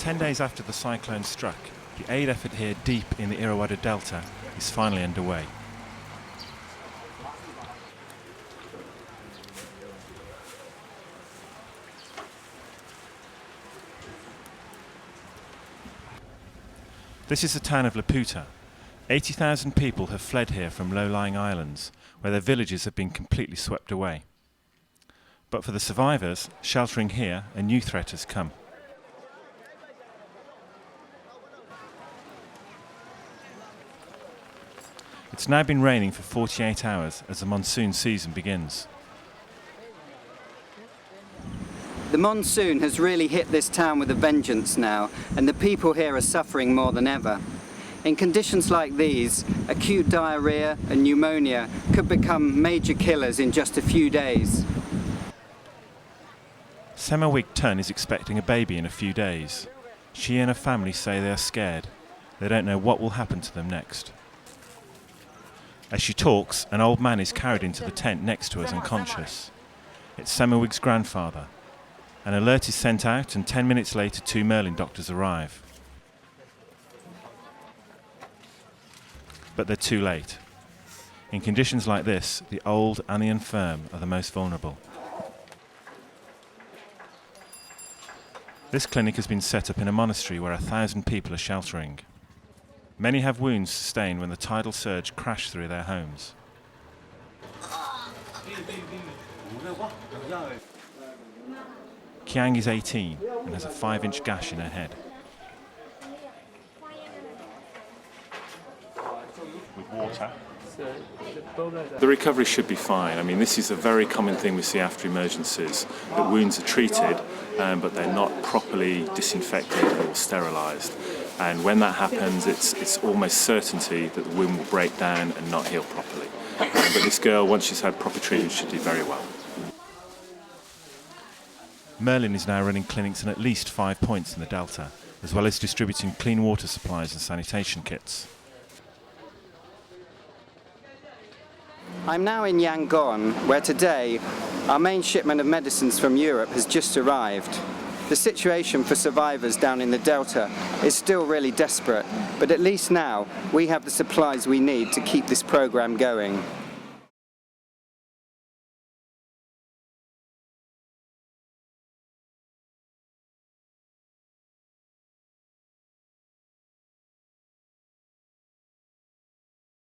10 days after the cyclone struck, the aid effort here deep in the Irrawaddy Delta is finally underway. This is the town of Laputa. 80,000 people have fled here from low-lying islands, where their villages have been completely swept away. But for the survivors, sheltering here, a new threat has come. It's now been raining for 48 hours as the monsoon season begins. The monsoon has really hit this town with a vengeance now, and the people here are suffering more than ever. In conditions like these, acute diarrhea and pneumonia could become major killers in just a few days. Semawig Tun is expecting a baby in a few days. She and her family say they are scared. They don't know what will happen to them next. As she talks, an old man is carried into the tent next to us unconscious. It's Semawig's grandfather. An alert is sent out, and 10 minutes later 2 Merlin doctors arrive. But they're too late. In conditions like this, the old and the infirm are the most vulnerable. This clinic has been set up in a monastery where 1,000 people are sheltering. Many have wounds sustained when the tidal surge crashed through their homes. Kiang is 18 and has a 5-inch gash in her head. With water. The recovery should be fine. I mean, this is a very common thing we see after emergencies, that wounds are treated, but they're not properly disinfected or sterilised. And when that happens, it's almost certainty that the wound will break down and not heal properly. But this girl, once she's had proper treatment, should do very well. Merlin is now running clinics in at least 5 points in the Delta, as well as distributing clean water supplies and sanitation kits. I'm now in Yangon, where today our main shipment of medicines from Europe has just arrived. The situation for survivors down in the Delta is still really desperate, but at least now we have the supplies we need to keep this program going.